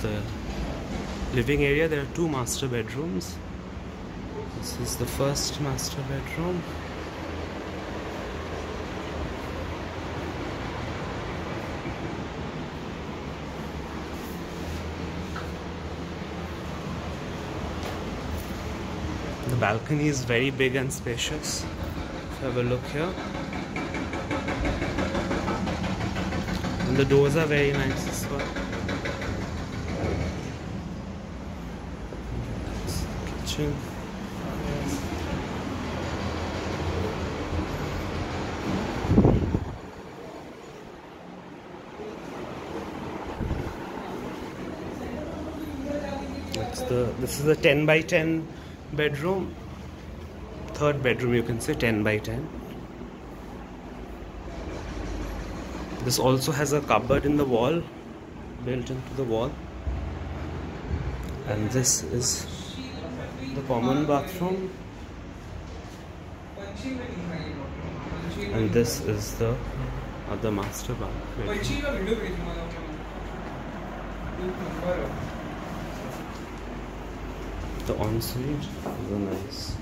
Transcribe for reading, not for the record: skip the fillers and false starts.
the living area. There are two master bedrooms. This is the first master bedroom. The balcony is very big and spacious. If you have a look here. And the doors are very nice as well. That's the kitchen. This is a 10 by 10 bedroom. Third bedroom, you can say 10 by 10. This also has a cupboard in the wall, built into the wall. And this is the common bathroom. And this is the other master bedroom. The ensuite is a nice